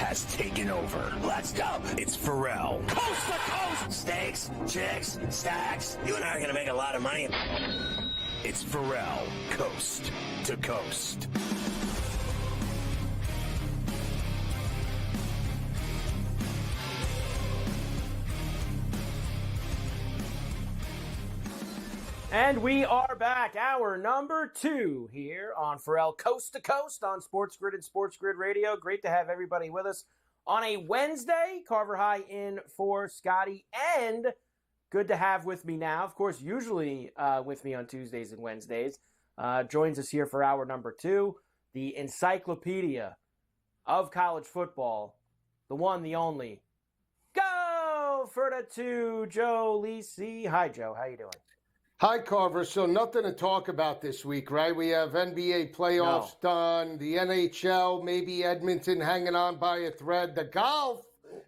has taken over. Let's go. It's Ferrall. Coast to coast. Steaks, chicks, stacks. You and I are going to make a lot of money. It's Ferrall, coast to coast. And we are back, hour number 2 here on Ferrall Coast to Coast on SportsGrid and SportsGrid Radio. Great to have everybody with us on a Wednesday. Carver High in for Scotty, and good to have with me now, of course, usually with me on Tuesdays and Wednesdays, joins us here for hour number 2, the encyclopedia of college football, the one, the only. Go for the 2, Joe Lisi. Hi, Joe. How you doing? Hi, Carver. So nothing to talk about this week, right? We have NBA playoffs done, the NHL, maybe Edmonton hanging on by a thread. The golf,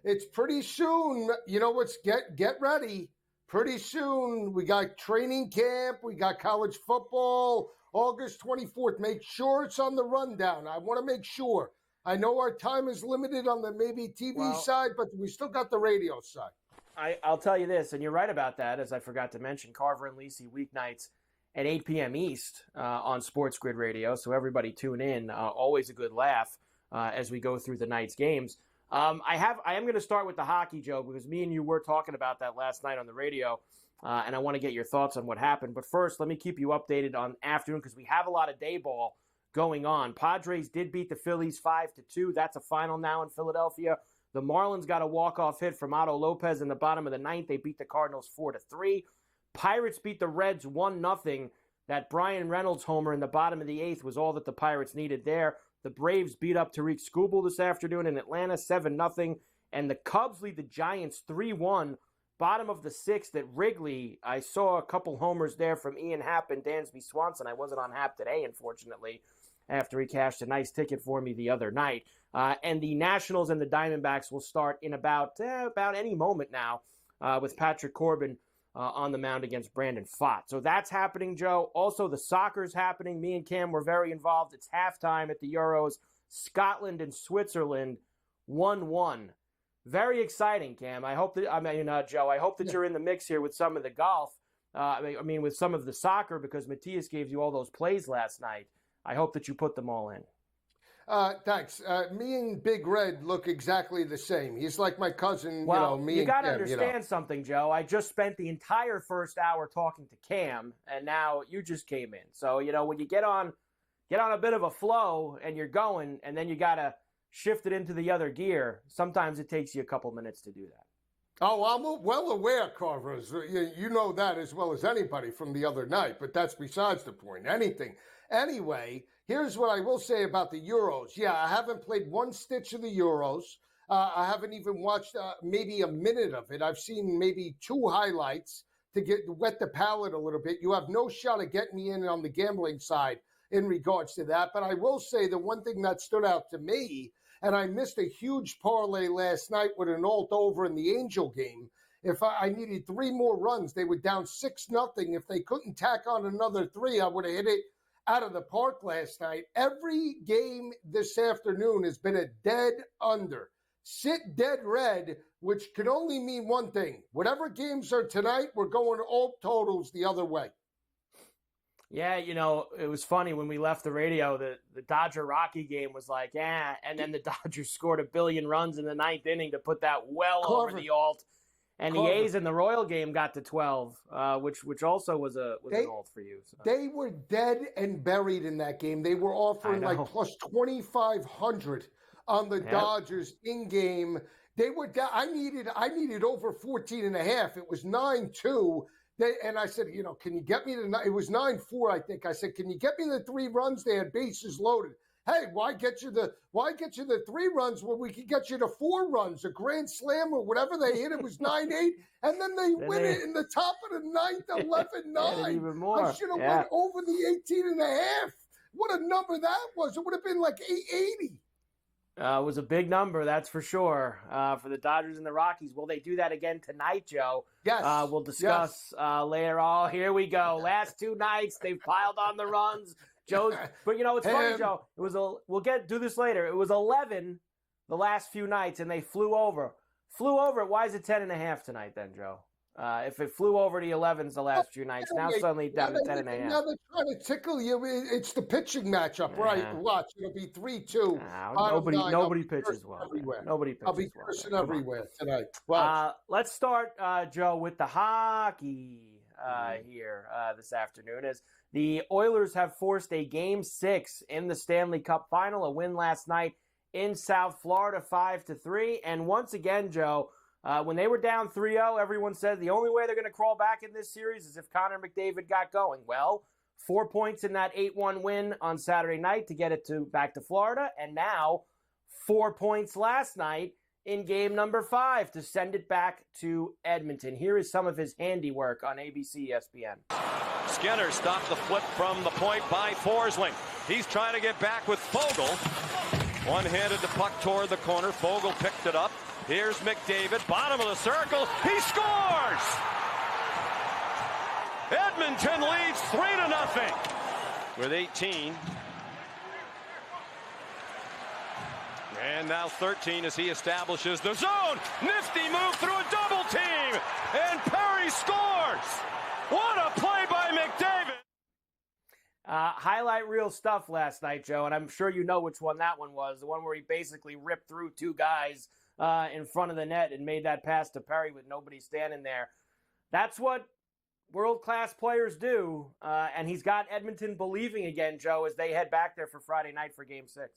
it's pretty soon. You know what's get ready. Pretty soon, we got training camp, we got college football, August 24th. Make sure it's on the rundown. I want to make sure. I know our time is limited on the maybe TV side, but we still got the radio side. I'll tell you this, and you're right about that, as I forgot to mention, Carver and Lisi weeknights at 8 p.m. East on SportsGrid Radio, so everybody tune in. Always a good laugh as we go through the night's games. I am going to start with the hockey, Joe, because me and you were talking about that last night on the radio, and I want to get your thoughts on what happened. But first, let me keep you updated on afternoon, because we have a lot of day ball going on. Padres did beat the Phillies 5-2. That's a final now in Philadelphia. The Marlins got a walk-off hit from Otto Lopez in the bottom of the ninth. They beat the Cardinals 4-3. Pirates beat the Reds 1-0. That Brian Reynolds homer in the bottom of the eighth was all that the Pirates needed there. The Braves beat up Tariq Skubal this afternoon in Atlanta 7-0. And the Cubs lead the Giants 3-1. Bottom of the sixth at Wrigley. I saw a couple homers there from Ian Happ and Dansby Swanson. I wasn't on Happ today, unfortunately, after he cashed a nice ticket for me the other night. And the Nationals and the Diamondbacks will start in about any moment now with Patrick Corbin on the mound against Brandon Pfaadt. So that's happening, Joe. Also, the soccer's happening. Me and Cam were very involved. It's halftime at the Euros. Scotland and Switzerland 1-1. Very exciting, Cam. Joe, I hope that you're in the mix here with some of the golf. With some of the soccer, because Matthias gave you all those plays last night. I hope that you put them all in. Thanks. Me and Big Red look exactly the same. He's like my cousin. Well, me you got to and Cam, understand something, Joe. I just spent the entire first hour talking to Cam, and now you just came in. So, when you get on a bit of a flow and you're going, and then you got to shift it into the other gear, sometimes it takes you a couple minutes to do that. Oh, I'm well aware, Carver. You know that as well as anybody from the other night, but that's besides the point. Anyway, here's what I will say about the Euros. Yeah, I haven't played one stitch of the Euros. I haven't even watched maybe a minute of it. I've seen maybe 2 highlights to wet the palate a little bit. You have no shot at getting me in on the gambling side in regards to that. But I will say the one thing that stood out to me, and I missed a huge parlay last night with an alt over in the Angel game. If I needed 3 more runs, they were down 6-0. If they couldn't tack on another 3, I would have hit it out of the park last night. Every game this afternoon has been a dead under. Sit dead red, which can only mean one thing. Whatever games are tonight, we're going all totals the other way. Yeah, it was funny when we left the radio, the Dodger-Rocky game was like, and then the Dodgers scored 1 billion runs in the 9th inning to put that over the alt. And the A's in the Royal game got to 12, which also was an alt for you. So. They were dead and buried in that game. They were offering like plus 2,500 on the Dodgers in game. They were down. I needed over 14.5. It was 9-2. And I said, can you get me to? It was 9-4, I think. I said, can you get me the 3 runs? They had bases loaded. Hey, why get you the 3 runs when we could get you to 4 runs, a grand slam or whatever they hit? It was 9-8, and then they win it in the top of the 9th, 11-9. Even more. I should have went over the 18.5. What a number that was! It would have been like 880. It was a big number, that's for sure, for the Dodgers and the Rockies. Will they do that again tonight, Joe? Yes. We'll discuss later. Oh, here we go. Last 2 nights, they've piled on the runs. Joe's, but it's funny, Joe. We'll do this later. It was 11 the last few nights, and they flew over. Flew over it. Why is it 10.5 tonight then, Joe? If it flew over the 11s the last few nights, now suddenly down to 10.5. Now they're trying to tickle you. It's the pitching matchup, right? Watch, it'll be 3-2. Nobody pitches well. Everywhere. Nobody pitches well. I'll be cursing everywhere tonight. Let's start, Joe, with the hockey here this afternoon, as the Oilers have forced a Game 6 in the Stanley Cup Final, a win last night in South Florida, 5-3. And once again, Joe, when they were down 3-0, everyone said the only way they're going to crawl back in this series is if Connor McDavid got going. Well, 4 points in that 8-1 win on Saturday night to get it back to Florida, and now 4 points last night in game number 5 to send it back to Edmonton. Here is some of his handiwork on ABC ESPN. Skinner stopped the flip from the point by Forsling. He's trying to get back with Fogle. One-handed the puck toward the corner. Fogle picked it up. Here's McDavid, bottom of the circle. He scores! Edmonton leads 3-0 with 18. And now 13 as he establishes the zone. Nifty move through a double team. And Perry scores. What a play by McDavid. Highlight reel stuff last night, Joe, and I'm sure you know which one that one was. The one where he basically ripped through two guys in front of the net and made that pass to Perry with nobody standing there. That's what world-class players do, and he's got Edmonton believing again, Joe, as they head back there for Friday night for Game 6.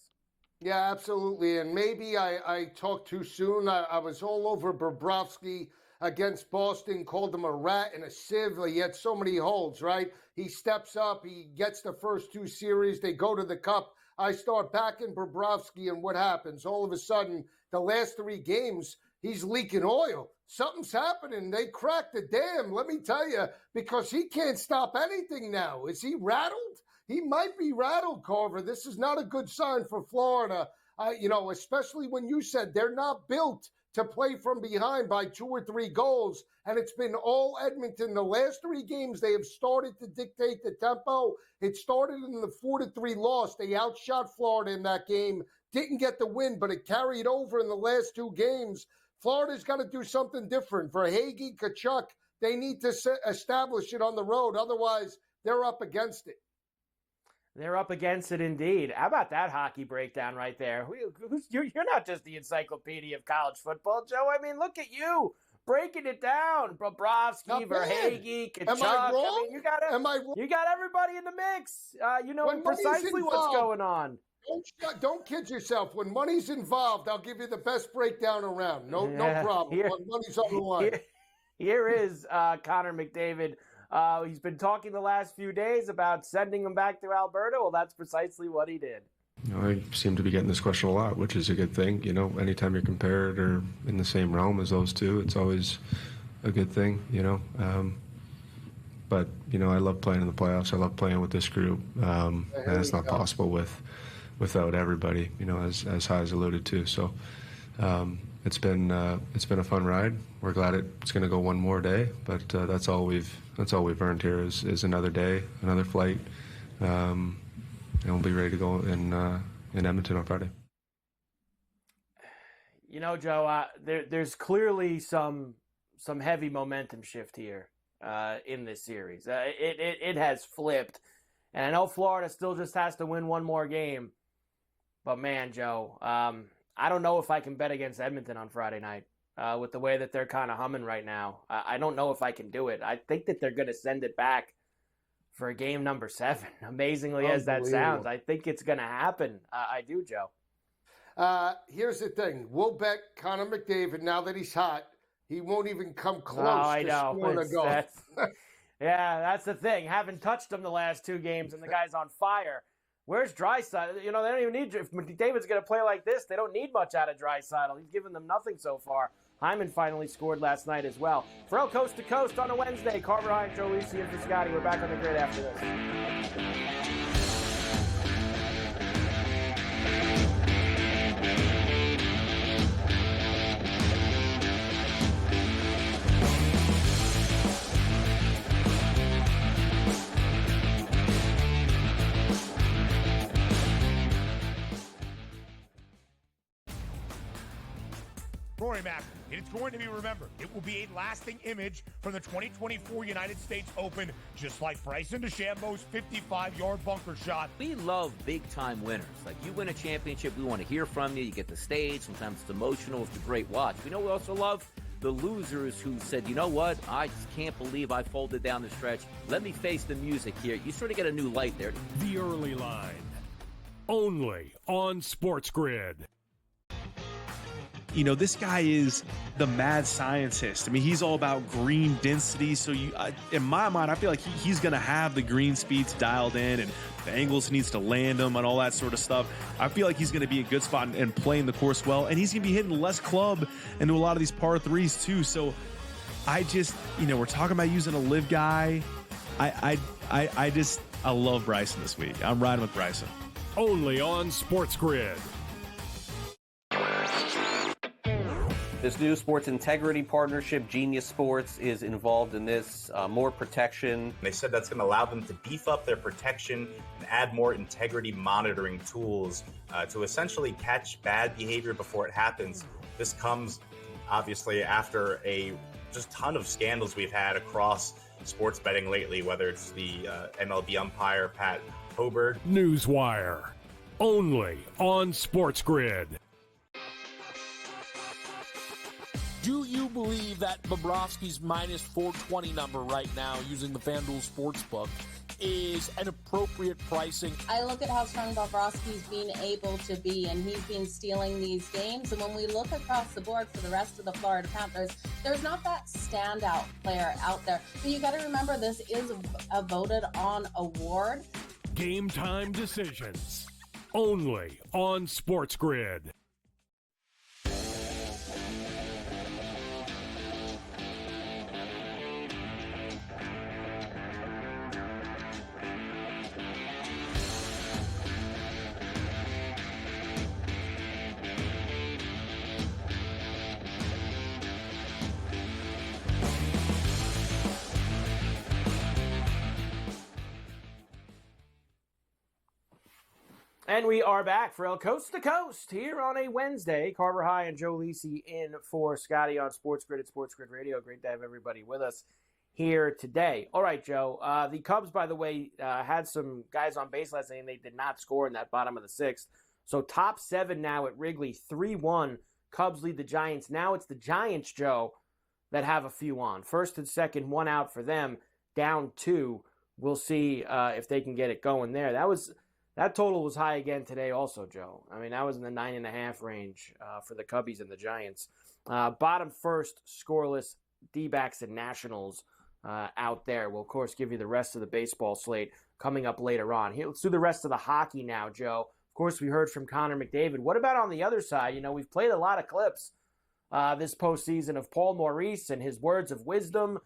Yeah, absolutely. And maybe I talked too soon. I was all over Bobrovsky against Boston, called him a rat and a sieve. He had so many holes, right? He steps up. He gets the first two series. They go to the Cup. I start backing Bobrovsky, and what happens? All of a sudden, the last 3 games, he's leaking oil. Something's happening. They cracked the dam, let me tell you, because he can't stop anything now. Is he rattled? He might be rattled, Carver. This is not a good sign for Florida, especially when you said they're not built to play from behind by 2 or 3 goals. And it's been all Edmonton. The last 3 games, they have started to dictate the tempo. It started in the 4-3 loss. They outshot Florida in that game. Didn't get the win, but it carried over in the last 2 games. Florida's got to do something different. For Hagee, Kachuk, they need to establish it on the road. Otherwise, they're up against it. They're up against it indeed. How about that hockey breakdown right there? You're not just the encyclopedia of college football, Joe. I mean, look at you breaking it down. Bobrovsky, Verhaeghe, Kachuk. Am I wrong? You got everybody in the mix. You know precisely what's going on. Don't kid yourself. When money's involved, I'll give you the best breakdown around. No problem. When money's on the line. Here is Connor McDavid. He's been talking the last few days about sending him back to Alberta. Well, that's precisely what he did. I seem to be getting this question a lot, which is a good thing. Anytime you're compared or in the same realm as those two, it's always a good thing, But, I love playing in the playoffs. I love playing with this group. And it's not possible without everybody, as Hai's alluded to. So it's been a fun ride. We're glad it's going to go one more day, but that's all we've earned here is another day, another flight, and we'll be ready to go in Edmonton on Friday. Joe, there's clearly some heavy momentum shift here in this series. It has flipped, and I know Florida still just has to win one more game, but man, Joe, I don't know if I can bet against Edmonton on Friday night. With the way that they're kind of humming right now. I don't know if I can do it. I think that they're going to send it back for game number 7, amazingly as that sounds. I think it's going to happen. I do, Joe. Here's the thing. We'll bet Connor McDavid, now that he's hot, he won't even come close to scoring a goal. Yeah, that's the thing. Haven't touched him the last 2 games, and the guy's on fire. Where's Draisaitl? They don't even need – if McDavid's going to play like this, they don't need much out of Draisaitl. He's given them nothing so far. Hyman finally scored last night as well. Ferrall Coast to Coast on a Wednesday. Carver High, Joe Lisi, and for Scotty. We're back on the grid after this. Rory Mac, and it's going to be remembered. It will be a lasting image from the 2024 United States Open, just like Bryson DeChambeau's 55-yard bunker shot. We love big-time winners. Like, you win a championship, we want to hear from you. You get the stage. Sometimes it's emotional. It's a great watch. We know we also love the losers who said, you know what, I just can't believe I folded down the stretch. Let me face the music here. You sort of get a new light there. The Early Line, only on SportsGrid. You know, this guy is the mad scientist. I mean, he's all about green density. So in my mind, I feel like he's going to have the green speeds dialed in and the angles he needs to land them and all that sort of stuff. I feel like he's going to be a good spot and playing the course well. And he's going to be hitting less club into a lot of these par threes too. So I just, we're talking about using a live guy. I love Bryson this week. I'm riding with Bryson. Only on SportsGrid. This new sports integrity partnership, Genius Sports, is involved in this. More protection. They said that's going to allow them to beef up their protection and add more integrity monitoring tools to essentially catch bad behavior before it happens. This comes, obviously, after a just ton of scandals we've had across sports betting lately, whether it's the MLB umpire, Pat Hobert. Newswire, only on SportsGrid. Do you believe that Bobrovsky's minus 420 number right now using the FanDuel Sportsbook is an appropriate pricing? I look at how strong Bobrovsky's been able to be, and he's been stealing these games. And when we look across the board for the rest of the Florida Panthers, there's not that standout player out there. But you got to remember, this is a voted on award. Game time decisions, only on SportsGrid. And we are back for El Coast to Coast here on a Wednesday. Carver High and Joe Lisi in for Scotty on SportsGrid at SportsGrid Radio. Great to have everybody with us here today. All right, Joe. The Cubs, by the way, had some guys on base last night, and they did not score in that bottom of the sixth. So top 7 now at Wrigley, 3-1. Cubs lead the Giants. Now it's the Giants, Joe, that have a few on. First and second, 1 out for them, down 2. We'll see if they can get it going there. That total was high again today also, Joe. I mean, that was in the 9.5 range for the Cubbies and the Giants. Bottom first, scoreless, D-backs and Nationals out there. We'll, of course, give you the rest of the baseball slate coming up later on. Here, let's do the rest of the hockey now, Joe. Of course, we heard from Connor McDavid. What about on the other side? We've played a lot of clips this postseason of Paul Maurice and his words of wisdom.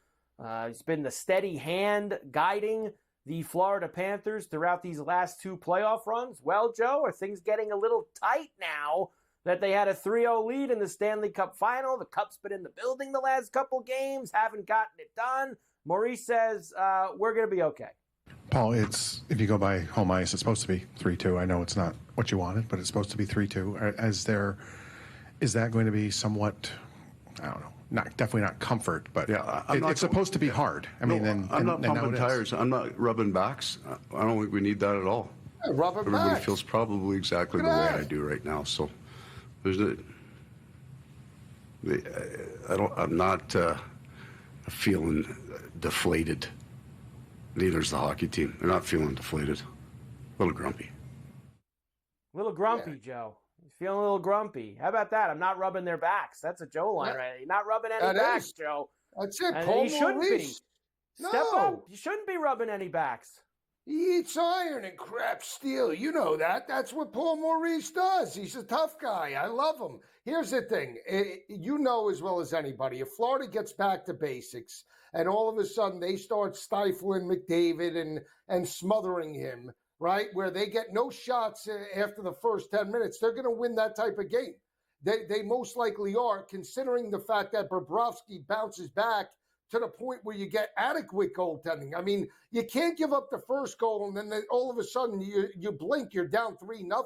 He's been the steady hand guiding the Florida Panthers throughout these last 2 playoff runs. Well, Joe, are things getting a little tight now that they had a 3-0 lead in the Stanley Cup final? The Cup's been in the building the last couple games, haven't gotten it done. Maurice says, we're going to be okay. Paul, if you go by home ice, it's supposed to be 3-2. I know it's not what you wanted, but it's supposed to be 3-2. Is that going to be somewhat, I don't know, definitely not comfort, but yeah, it's supposed to be hard. I'm not pumping tires. I'm not rubbing backs. I don't think we need that at all. Yeah, Everybody back. feels probably exactly the way I do right now. So I'm not feeling deflated. Neither's the hockey team. They're not feeling deflated. A little grumpy. Joe. He's feeling a little grumpy. How about that? I'm not rubbing their backs. That's a Joe line, right? You're not rubbing any backs, Joe. That's it. And Paul he shouldn't Maurice. be. Step up. You shouldn't be rubbing any backs. He eats iron and crap steel. You know that. That's what Paul Maurice does. He's a tough guy. I love him. Here's the thing. You know as well as anybody, if Florida gets back to basics and all of a sudden they start stifling McDavid and smothering him, right, where they get no shots after the first 10 minutes, they're going to win that type of game. They most likely are, considering the fact that Bobrovsky bounces back to the point where you get adequate goaltending. I mean, you can't give up the first goal and then all of a sudden you blink, you're down 3-0.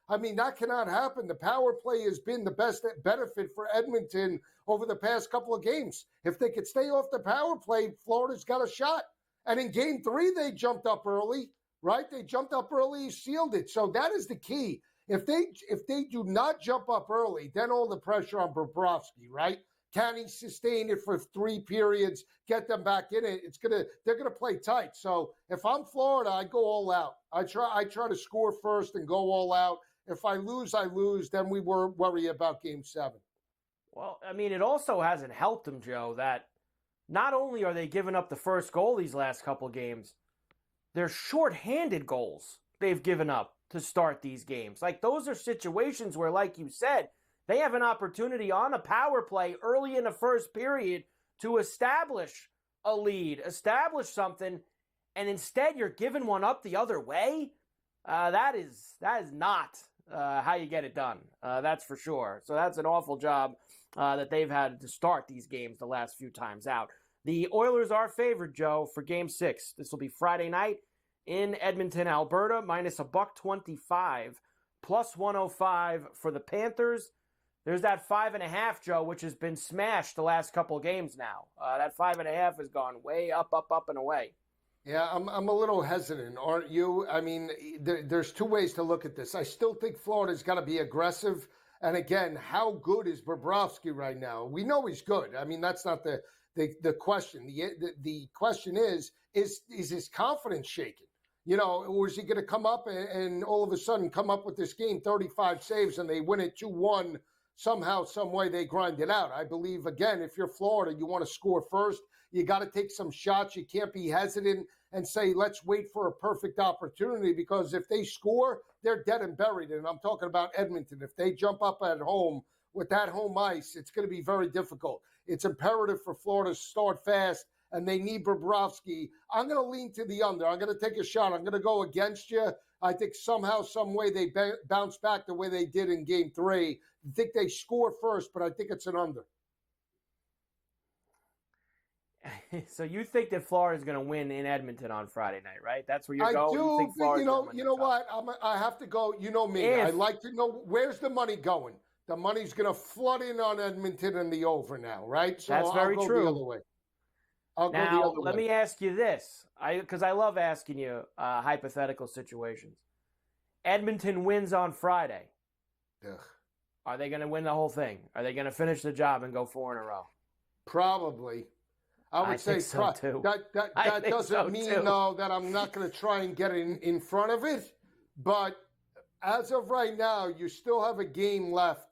I mean, that cannot happen. The power play has been the best benefit for Edmonton over the past couple of games. If they could stay off the power play, Florida's got a shot. And in game 3, they jumped up early, right? They jumped up early, sealed it. So that is the key. If they do not jump up early, then all the pressure on Bobrovsky, right? Can he sustain it for 3 periods, get them back in it? They're gonna play tight. So if I'm Florida, I go all out. I try to score first and go all out. If I lose, I lose. Then we worry about game 7. Well, I mean, it also hasn't helped them, Joe, that not only are they giving up the first goal these last couple games, they're shorthanded goals they've given up to start these games. Like, those are situations where, like you said, they have an opportunity on a power play early in the first period to establish a lead, establish something, and instead you're giving one up the other way. That is not how you get it done. That's for sure. So that's an awful job that they've had to start these games the last few times out. The Oilers are favored, Joe, for Game 6. This will be Friday night in Edmonton, Alberta, minus $1.25, plus 105 for the Panthers. There's that 5.5, Joe, which has been smashed the last couple of games now. That 5.5 has gone way up, and away. Yeah, I'm a little hesitant, aren't you? I mean, there's 2 ways to look at this. I still think Florida's got to be aggressive. And again, how good is Bobrovsky right now? We know he's good. I mean, that's not the question. The question is his confidence shaken? You know, or is he going to come up and all of a sudden come up with this game, 35 saves, and they win it 2-1? Somehow, some way they grind it out. I believe, again, if you're Florida, you want to score first. You got to take some shots. You can't be hesitant and say, let's wait for a perfect opportunity, because if they score, they're dead and buried. And I'm talking about Edmonton. If they jump up at home with that home ice, it's going to be very difficult. It's imperative for Florida to start fast, and they need Bobrovsky. I'm going to lean to the under. I'm going to take a shot. I'm going to go against you. I think somehow, some way they bounce back the way they did in Game 3. I think they score first, but I think it's an under. So you think that Florida's going to win in Edmonton on Friday night, right? That's where you're going? I do. You think You know what? I have to go. You know me. I like to know, where's the money going? The money's going to flood in on Edmonton and the over now, right? So that's very I'll go true. The other way. Now, let me ask you this, because I love asking you hypothetical situations. Edmonton wins on Friday. Ugh. Are they going to win the whole thing? Are they going to finish the job and go 4 in a row? Probably. I would say so too. That doesn't mean, though, that I'm not going to try and get in front of it. But as of right now, you still have a game left.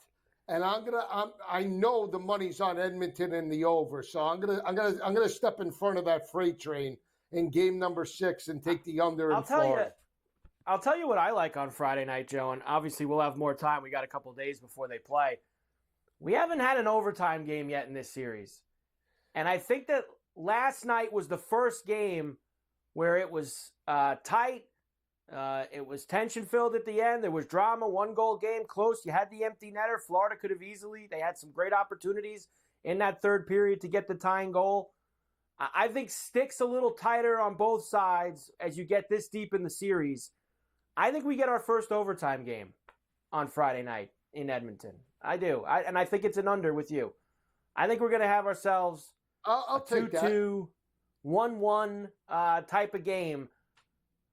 And I know the money's on Edmonton and the over, so I'm gonna step in front of that freight train in game number 6 and take the under in Florida. I'll tell you what I like on Friday night, Joe, and obviously we'll have more time. We got a couple of days before they play. We haven't had an overtime game yet in this series, and I think that last night was the first game where it was tight. It was tension-filled at the end. There was drama, 1-goal game, close. You had the empty netter. Florida could have easily. They had some great opportunities in that third period to get the tying goal. I think sticks a little tighter on both sides as you get this deep in the series. I think we get our first overtime game on Friday night in Edmonton. I do. And I think it's an under with you. I think we're going to have ourselves I'll a 2-2, 1-1 type of game.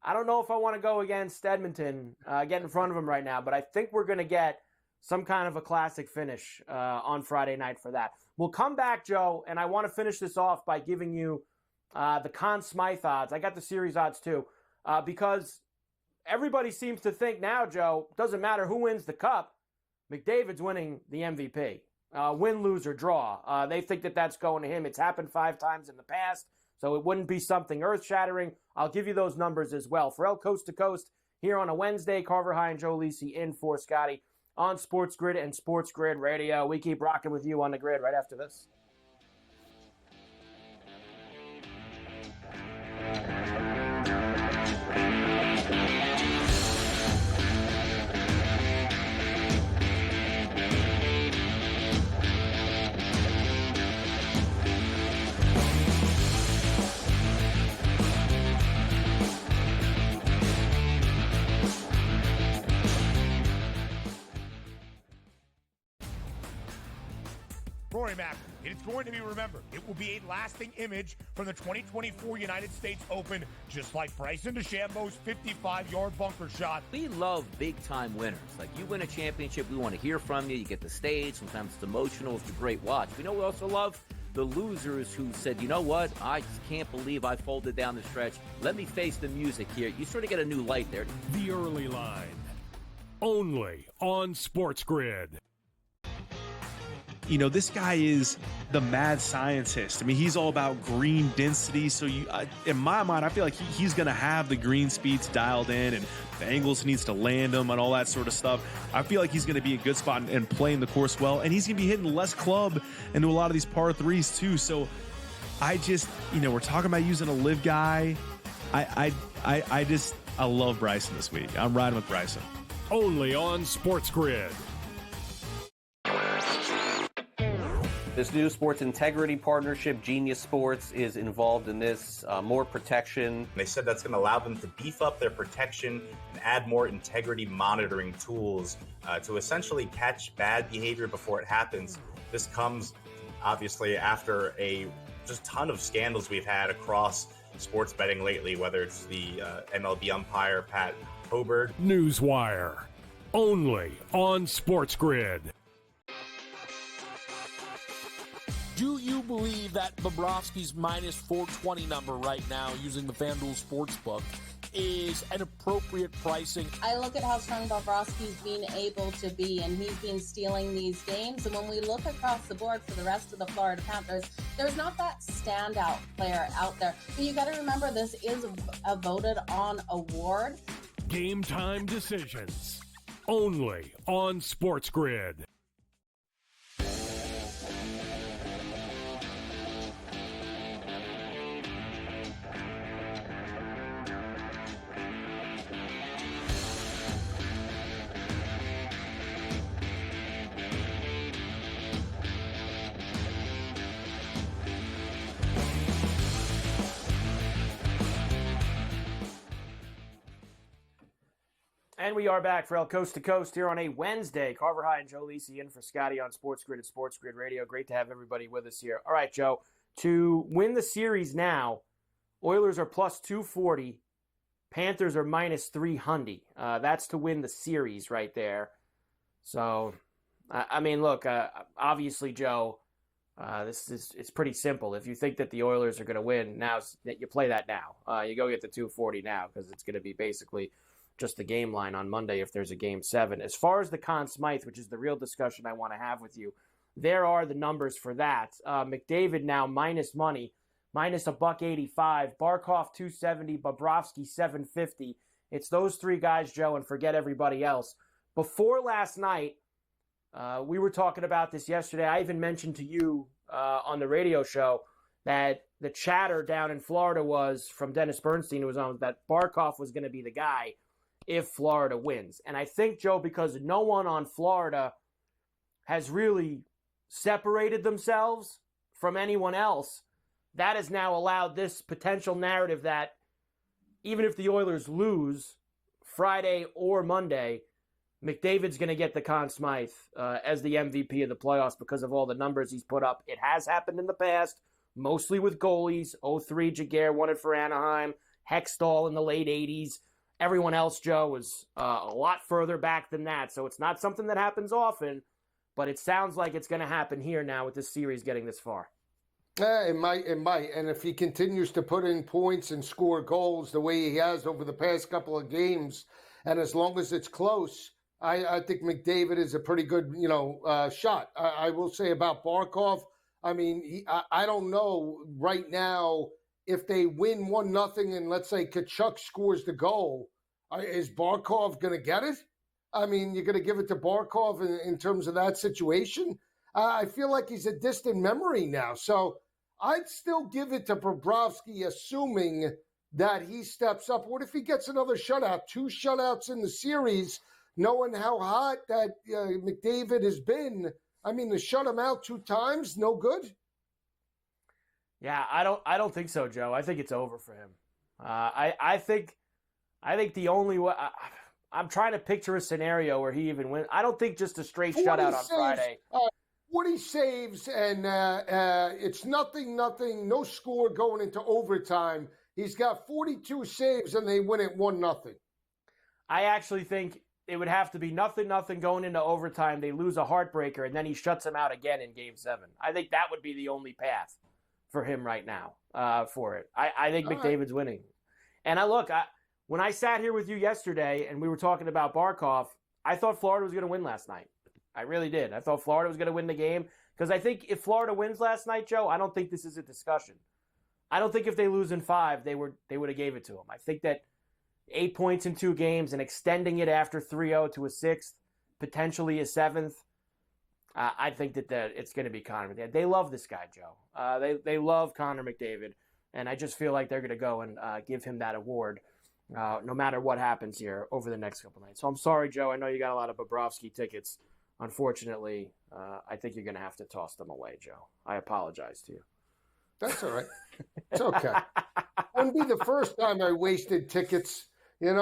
I don't know if I want to go against Edmonton, get in front of them right now, but I think we're going to get some kind of a classic finish on Friday night for that. We'll come back, Joe, and I want to finish this off by giving you the Conn Smythe odds. I got the series odds too, because everybody seems to think now, Joe, doesn't matter who wins the cup, McDavid's winning the MVP. Win, lose, or draw. They think that that's going to him. It's happened 5 times in the past. So it wouldn't be something earth-shattering. I'll give you those numbers as well. Ferrall Coast to Coast here on a Wednesday. Carver High and Joe Lisi in for Scotty on SportsGrid and SportsGrid Radio. We keep rocking with you on the grid right after this. Rory Mack, it is going to be remembered. It will be a lasting image from the 2024 United States Open, just like Bryson DeChambeau's 55-yard bunker shot. We love big-time winners. Like, you win a championship, we want to hear from you. You get the stage. Sometimes it's emotional. It's a great watch. We know we also love the losers who said, you know what, I just can't believe I folded down the stretch. Let me face the music here. You sort of get a new light there. The Early Line. Only on SportsGrid. You know, this guy is the mad scientist. I mean, he's all about green density. So in my mind, I feel like he's going to have the green speeds dialed in, and the angles he needs to land them and all that sort of stuff. I feel like he's going to be a good spot and playing the course well. And he's going to be hitting less club into a lot of these par threes too. So I just, we're talking about using a live guy. I love Bryson this week. I'm riding with Bryson. Only on SportsGrid. This new sports integrity partnership, Genius Sports, is involved in this. More protection. They said that's going to allow them to beef up their protection and add more integrity monitoring tools to essentially catch bad behavior before it happens. This comes obviously after a just ton of scandals we've had across sports betting lately, whether it's the MLB umpire Pat Hobert. Newswire. Only on SportsGrid. Do you believe that Bobrovsky's minus 420 number right now using the FanDuel Sportsbook is an appropriate pricing? I look at how strong Bobrovsky's been able to be, and he's been stealing these games. And when we look across the board for the rest of the Florida Panthers, there's not that standout player out there. But you got to remember, this is a voted on award. Game time decisions. Only on SportsGrid. And we are back, Ferrall, Coast to Coast here on a Wednesday. Carver High and Joe Lisi in for Scotty on SportsGrid and SportsGrid Radio. Great to have everybody with us here. All right, Joe, to win the series now, Oilers are plus 240, Panthers are minus 300. That's to win the series right there. So, I mean, look, obviously, Joe, it's pretty simple. If you think that the Oilers are going to win, now you play that now. You go get the 240 now because it's going to be basically just the game line on Monday if there's a Game 7. As far as the Conn Smythe, which is the real discussion I want to have with you, there are the numbers for that. McDavid now minus money, minus $1.85. Barkov 270, Bobrovsky 750. It's those three guys, Joe, and forget everybody else. Before last night, we were talking about this yesterday. I even mentioned to you on the radio show that the chatter down in Florida was from Dennis Bernstein, who was on, that Barkov was going to be the guy if Florida wins. And I think, Joe, because no one on Florida has really separated themselves from anyone else, that has now allowed this potential narrative that even if the Oilers lose Friday or Monday, McDavid's going to get the Conn Smythe as the MVP of the playoffs because of all the numbers he's put up. It has happened in the past, mostly with goalies. 03, Jaguar won it for Anaheim. Hextall in the late 80s. Everyone else, Joe, was a lot further back than that. So it's not something that happens often, but it sounds like it's going to happen here now with this series getting this far. It might. And if he continues to put in points and score goals the way he has over the past couple of games, and as long as it's close, I think McDavid is a pretty good, shot. I will say about Barkov, I mean, I don't know right now if they win 1-0 and let's say Tkachuk scores the goal, is Barkov going to get it? I mean, you're going to give it to Barkov in terms of that situation? I feel like he's a distant memory now. So I'd still give it to Bobrovsky, assuming that he steps up. What if he gets another shutout? 2 shutouts in the series, knowing how hot that McDavid has been. I mean, to shut him out 2 times, no good? Yeah, I don't think so, Joe. I think it's over for him. I think the only way I'm trying to picture a scenario where he even wins. I don't think just a straight shutout on Friday. 40 saves, and it's nothing, no score going into overtime. He's got 42 saves, and they win it 1-0. I actually think it would have to be nothing going into overtime. They lose a heartbreaker, and then he shuts him out again in Game 7. I think that would be the only path for him right now for it. I think McDavid's winning. And when I sat here with you yesterday and we were talking about Barkov, I thought Florida was going to win last night. I really did. I thought Florida was going to win the game because I think if Florida wins last night, Joe, I don't think this is a discussion. I don't think if they lose in 5, they would have gave it to them. I think that 8 points in 2 games and extending it after 3-0 to a 6th, potentially a 7th, I think that it's going to be Connor McDavid. They love this guy, Joe. They love Connor McDavid, and I just feel like they're going to go and give him that award no matter what happens here over the next couple nights. So I'm sorry, Joe. I know you got a lot of Bobrovsky tickets. Unfortunately, I think you're going to have to toss them away, Joe. I apologize to you. That's all right. It's okay. Wouldn't be the first time I wasted tickets, We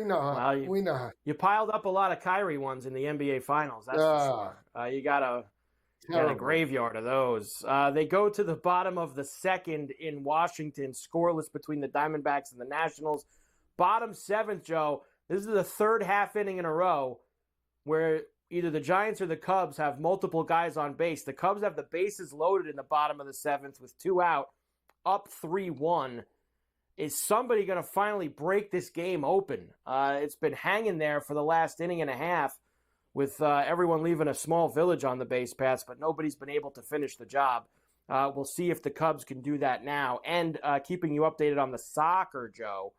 know how. We know how. You piled up a lot of Kyrie ones in the NBA Finals, that's for sure. You got a graveyard of those. They go to the bottom of the 2nd in Washington, scoreless between the Diamondbacks and the Nationals. Bottom 7th, Joe. This is the 3rd half inning in a row where either the Giants or the Cubs have multiple guys on base. The Cubs have the bases loaded in the bottom of the 7th with 2 out, up 3-1. Is somebody going to finally break this game open? It's been hanging there for the last inning and a half with everyone leaving a small village on the base paths, but nobody's been able to finish the job. We'll see if the Cubs can do that now. And keeping you updated on the soccer, Joe,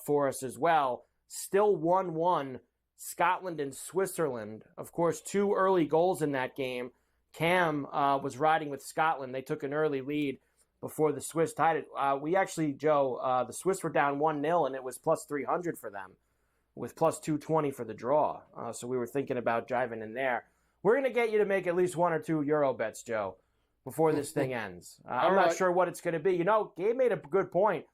for us as well. Still 1-1, Scotland and Switzerland. Of course, 2 early goals in that game. Cam was riding with Scotland. They took an early lead before the Swiss tied it. We actually, Joe, the Swiss were down 1-0, and it was plus 300 for them with plus 220 for the draw. So we were thinking about driving in there. We're going to get you to make at least 1 or 2 Euro bets, Joe, before this thing ends. I'm not sure what it's going to be. Gabe made a good point.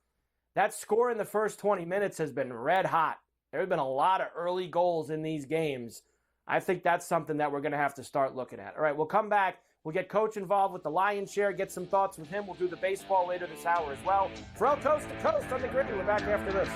That score in the first 20 minutes has been red hot. There have been a lot of early goals in these games. I think that's something that we're going to have to start looking at. All right, we'll come back. We'll get Coach involved with the Lion's Share, get some thoughts with him. We'll do the baseball later this hour as well. Ferrall Coast to Coast on the Grid. We're back after this.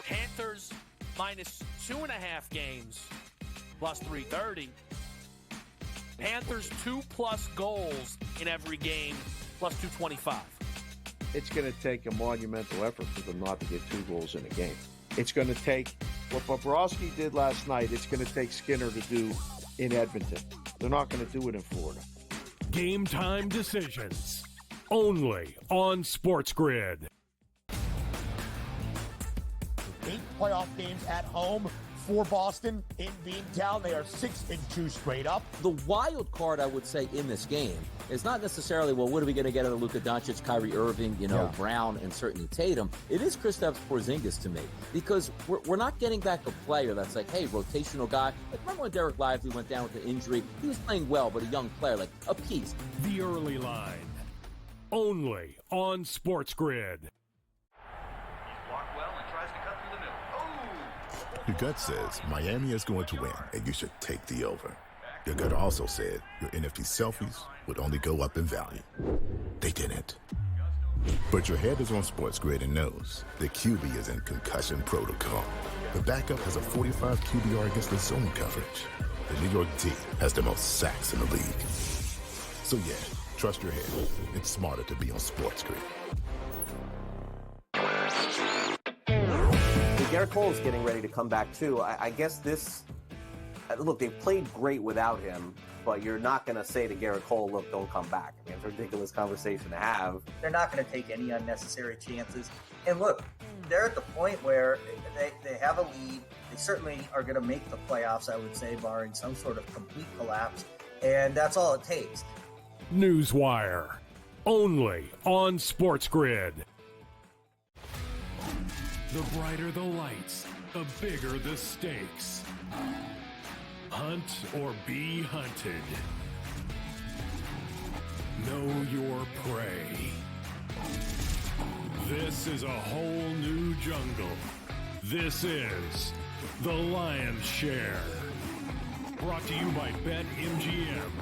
Panthers minus 2.5 games, plus 330. Panthers 2+ goals in every game, plus 225. It's going to take a monumental effort for them not to get 2 goals in a game. It's going to take what Bobrovsky did last night. It's going to take Skinner to do in Edmonton. They're not going to do it in Florida. Game time decisions, only on SportsGrid. 8 playoff games at home for Boston in Beantown. They are 6-2 straight up. The wild card, I would say, in this game is not necessarily, well, what are we going to get out of Luka Doncic, Kyrie Irving, Brown, and certainly Tatum. It is Kristaps Porzingis to me, because we're not getting back a player that's like, hey, rotational guy. Like, remember when Derek Lively went down with an injury? He was playing well, but a young player, like a piece. The early line, only on SportsGrid. Your gut says Miami is going to win, and you should take the over. Your gut also said your NFT selfies would only go up in value. They didn't. But your head is on SportsGrid and knows the QB is in concussion protocol. The backup has a 45 QBR against the zone coverage. The New York D has the most sacks in the league. So yeah, trust your head. It's smarter to be on SportsGrid. Garrett Cole's getting ready to come back too. I guess look, they've played great without him, but you're not going to say to Garrett Cole, look, don't come back. I mean, it's a ridiculous conversation to have. They're not going to take any unnecessary chances. And look, they're at the point where they have a lead. They certainly are going to make the playoffs, I would say, barring some sort of complete collapse. And that's all it takes. Newswire, only on SportsGrid. The brighter the lights, the bigger the stakes. Hunt or be hunted. Know your prey. This is a whole new jungle. This is The Lion's Share. Brought to you by BetMGM.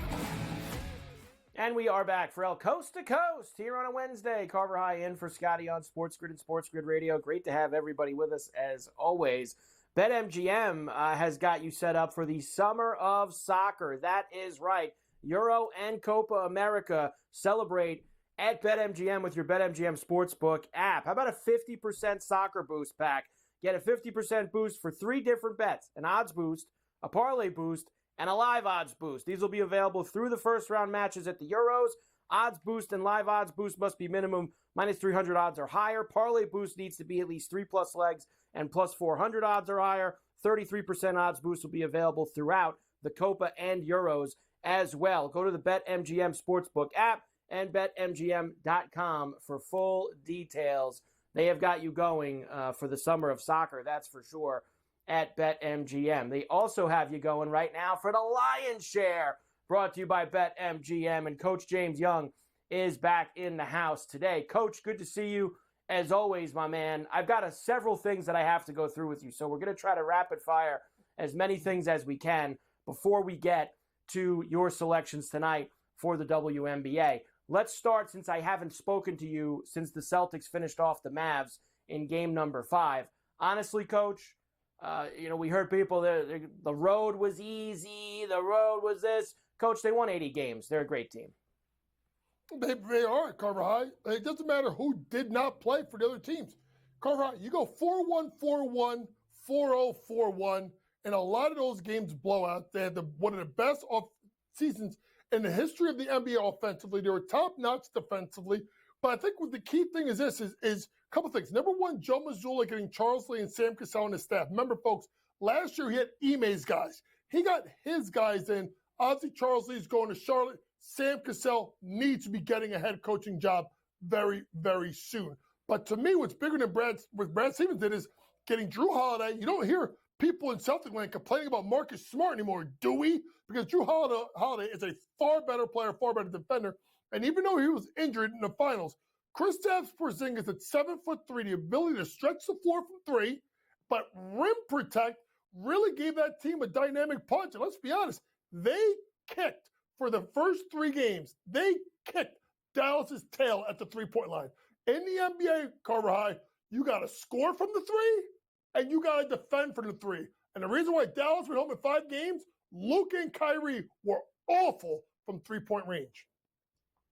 And we are back for El Coast to Coast here on a Wednesday. Carver High in for Scotty on SportsGrid and SportsGrid Radio. Great to have everybody with us as always. BetMGM has got you set up for the summer of soccer. That is right. Euro and Copa America celebrate at BetMGM with your BetMGM Sportsbook app. How about a 50% soccer boost pack? Get a 50% boost for 3 different bets: an odds boost, a parlay boost, and a live odds boost. These will be available through the first round matches at the Euros. Odds boost and live odds boost must be minimum minus 300 odds or higher. Parlay boost needs to be at least 3+ legs and plus 400 odds or higher. 33% odds boost will be available throughout the Copa and Euros as well. Go to the BetMGM Sportsbook app and BetMGM.com for full details. They have got you going for the summer of soccer, that's for sure, at BetMGM. They also have you going right now for the Lion's Share, brought to you by BetMGM. And Coach James Young is back in the house today. Coach, good to see you as always, my man. I've got several things that I have to go through with you, so we're going to try to rapid fire as many things as we can before we get to your selections tonight for the WNBA. Let's start, since I haven't spoken to you since the Celtics finished off the Mavs in game number 5. Honestly, Coach, we heard people, the road was easy, the road was this. Coach, they won 80 games. They're a great team. They are, Carver High. It doesn't matter who did not play for the other teams. Carver High, you go 4-1, 4-1, 4-0, 4-1, and a lot of those games blowout. They had one of the best off seasons in the history of the NBA offensively. They were top-notch defensively. But I think what the key thing is this is a couple things. Number one, Joe Mazzulla getting Charles Lee and Sam Cassell on his staff. Remember, folks, last year he had Ime's guys. He got his guys in. Obviously, Charles Lee's going to Charlotte. Sam Cassell needs to be getting a head coaching job very, very soon. But to me, what's bigger than what Brad Stevens did is getting Drew Holiday. You don't hear people in Celtic land complaining about Marcus Smart anymore, do we? Because Drew Holiday is a far better player, far better defender. And even though he was injured in the finals, Kristaps Porzingis at 7'3", the ability to stretch the floor from 3, but rim protect really gave that team a dynamic punch. And let's be honest, they kicked for the first 3 games. They kicked Dallas's tail at the 3-point line. In the NBA, Carver High, you got to score from the 3, and you got to defend from the 3. And the reason why Dallas went home in 5 games, Luka and Kyrie were awful from 3-point range.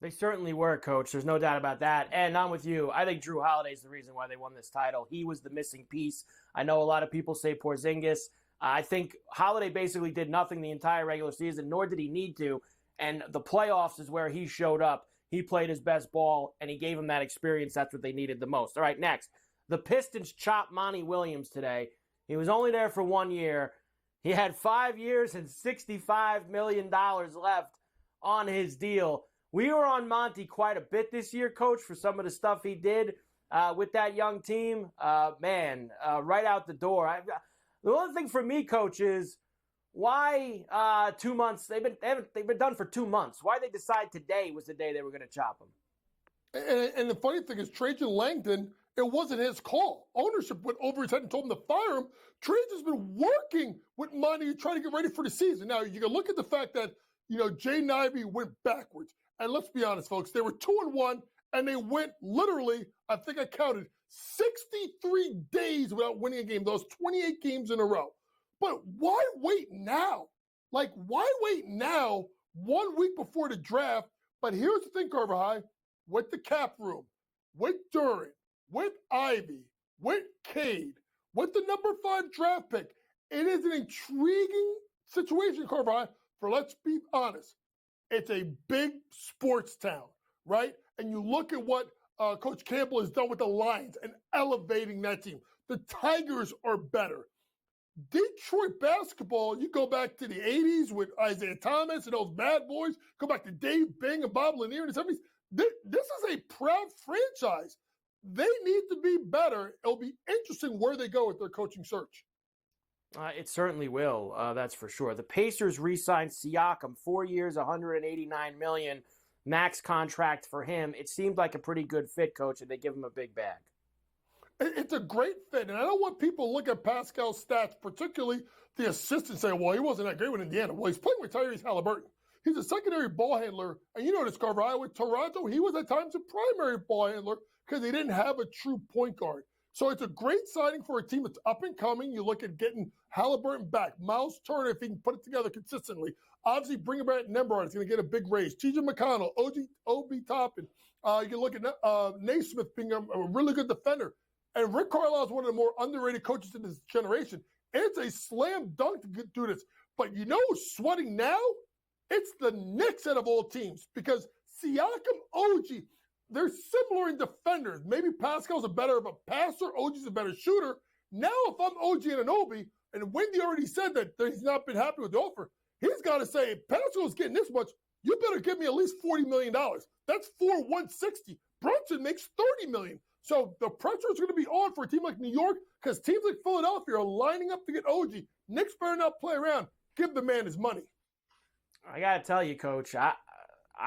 They certainly were, Coach. There's no doubt about that. And I'm with you. I think Drew Holiday is the reason why they won this title. He was the missing piece. I know a lot of people say Porzingis. I think Holiday basically did nothing the entire regular season, nor did he need to. And the playoffs is where he showed up. He played his best ball, and he gave them that experience. That's what they needed the most. All right, next. The Pistons chopped Monty Williams today. He was only there for 1 year. He had 5 years and $65 million left on his deal. We were on Monty quite a bit this year, Coach, for some of the stuff he did with that young team. Right out the door. The only thing for me, Coach, is why 2 months? They've been done for 2 months. Why they decide today was the day they were going to chop him? And the funny thing is, Trajan Langdon, it wasn't his call. Ownership went over his head and told him to fire him. Trajan's been working with Monty trying to get ready for the season. Now, you can look at the fact that, Jaden Ivey went backwards. And let's be honest, folks, they were 2-1, and they went literally, I think I counted, 63 days without winning a game, those 28 games in a row. But why wait now? Why wait now, 1 week before the draft? But here's the thing, Carver High, with the cap room, with Durant, with Ivy, with Cade, with the number 5 draft pick, it is an intriguing situation, Carver High, for let's be honest. It's a big sports town, right? And you look at what Coach Campbell has done with the Lions and elevating that team. The Tigers are better. Detroit basketball, you go back to the 80s with Isaiah Thomas and those bad boys, go back to Dave Bing and Bob Lanier in the 70s. This is a proud franchise. They need to be better. It'll be interesting where they go with their coaching search. It certainly will. That's for sure. The Pacers re-signed Siakam, 4 years, $189 million, max contract for him. It seemed like a pretty good fit, Coach, and they give him a big bag. It's a great fit, and I don't want people to look at Pascal's stats, particularly the assist, and say, well, he wasn't that great with Indiana. Well, he's playing with Tyrese Halliburton. He's a secondary ball handler, and you know this, Carver. With Toronto, he was at times a primary ball handler because they didn't have a true point guard. So it's a great signing for a team that's up and coming. You look at getting Halliburton back, Miles Turner, if he can put it together consistently. Obviously, bringing back Nembhard, it's going to get a big raise. T.J. McConnell, Obi Toppin. You can look at Naismith being a really good defender. And Rick Carlisle is one of the more underrated coaches in this generation. It's a slam dunk to do this. But you know who's sweating now? It's the Knicks out of all teams because Siakam, OG, they're similar in defenders. Maybe Pascal's a better of a passer, OG's a better shooter. Now if I'm OG Anunoby, and Wendy already said that he's not been happy with the offer, he's got to say, if Pascal's getting this much, you better give me at least $40 million. That's $160. Brunson makes $30 million. So the pressure is going to be on for a team like New York because teams like Philadelphia are lining up to get OG. Knicks better not play around. Give the man his money. I got to tell you, Coach, I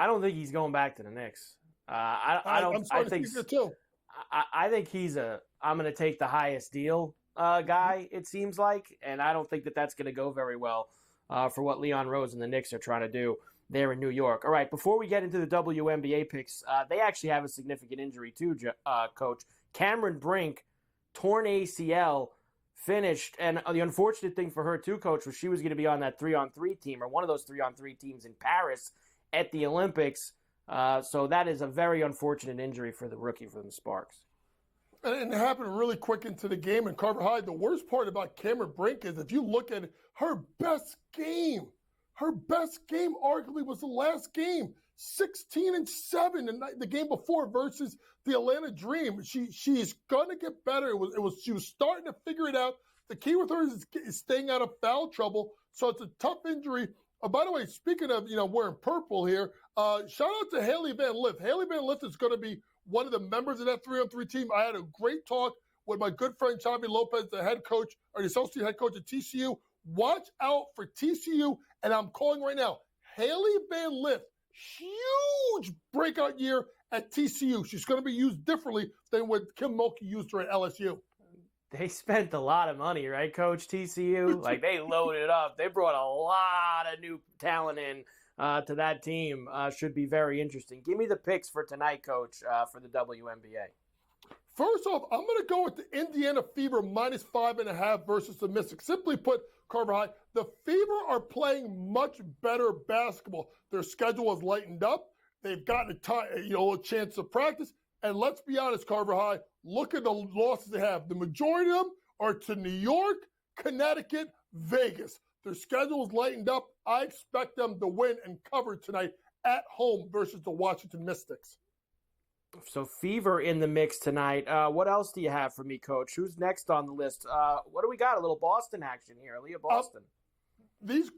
don't think he's going back to the Knicks. I think he's I'm going to take the highest deal guy, it seems like, and I don't think that's going to go very well for what Leon Rose and the Knicks are trying to do there in New York. All right, before we get into the WNBA picks, they actually have a significant injury too, Coach. Cameron Brink, torn ACL, finished, and the unfortunate thing for her too, Coach, was she was going to be on that 3-on-3 team, or one of those 3-on-3 teams in Paris at the Olympics. So that is a very unfortunate injury for the rookie from the Sparks. And it happened really quick into the game. And Carver Hyde, the worst part about Cameron Brink is if you look at it, her best game arguably was the last game, 16-7, and the game before versus the Atlanta Dream. She's gonna get better. She was starting to figure it out. The key with her is staying out of foul trouble. So it's a tough injury. By the way, speaking of wearing purple here, shout out to Haley Van Lith. Haley Van Lith is going to be one of the members of that 3-on-3 team. I had a great talk with my good friend Xavi Lopez, the head coach, or the associate head coach at TCU. Watch out for TCU, and I'm calling right now. Haley Van Lith, huge breakout year at TCU. She's going to be used differently than what Kim Mulkey used her at LSU. They spent a lot of money, right, Coach, TCU? Like, they loaded up. They brought a lot of new talent in to that team. Should be very interesting. Give me the picks for tonight, Coach, for the WNBA. First off, I'm going to go with the Indiana Fever -5.5 versus the Mystics. Simply put, Carver High, the Fever are playing much better basketball. Their schedule has lightened up. They've gotten a chance to practice. And let's be honest, Carver High, look at the losses they have. The majority of them are to New York, Connecticut, Vegas. Their schedule is lightened up. I expect them to win and cover tonight at home versus the Washington Mystics. So Fever in the mix tonight. What else do you have for me, Coach? Who's next on the list? What do we got? A little Boston action here. Aaliyah Boston. These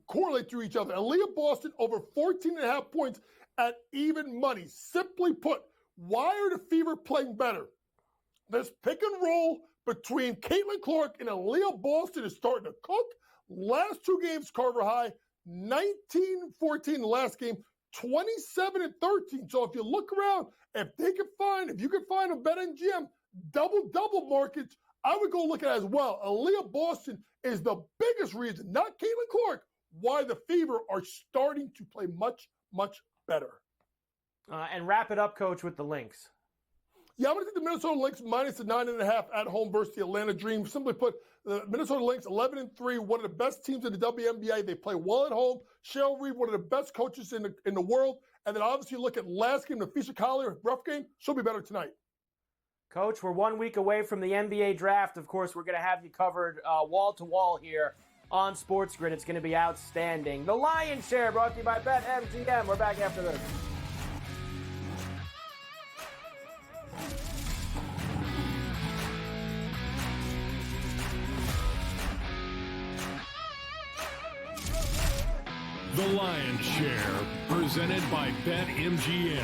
correlate to each other. Aaliyah Boston over 14.5 points at even money. Simply put, why are the Fever playing better? This pick and roll between Caitlin Clark and Aaliyah Boston is starting to cook. Last two games, Carver High, 19-14 last game, 27-13. So if you look around, if you can find a BetMGM double markets, I would go look at it as well. Aaliyah Boston is the biggest reason, not Caitlin Clark, why the Fever are starting to play much, much better. And wrap it up, Coach, with the Lynx. Yeah, I'm going to take the Minnesota Lynx minus the 9.5 at home versus the Atlanta Dream. Simply put, the Minnesota Lynx 11-3, one of the best teams in the WNBA. They play well at home. Cheryl Reeve, one of the best coaches in the world. And then obviously look at last game, the Fisher Collier, rough game. She'll be better tonight. Coach, we're 1 week away from the NBA draft. Of course, we're going to have you covered wall to wall here on SportsGrid. It's going to be outstanding. The Lion's Share brought to you by BetMGM. We're back after this. The Lion's Share, presented by BetMGM.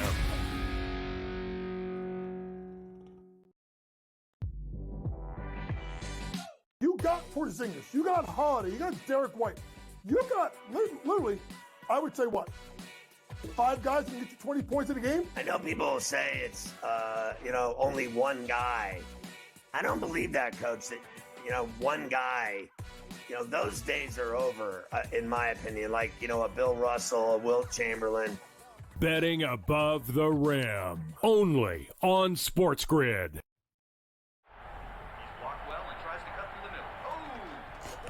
You got Porzingis, you got Holiday, you got Derek White. You got, literally, I would say what? 5 guys can get you 20 points in a game? I know people will say it's, only one guy. I don't believe that, Coach, that, one guy, those days are over, in my opinion. Like, a Bill Russell, a Wilt Chamberlain. Betting above the rim. Only on SportsGrid.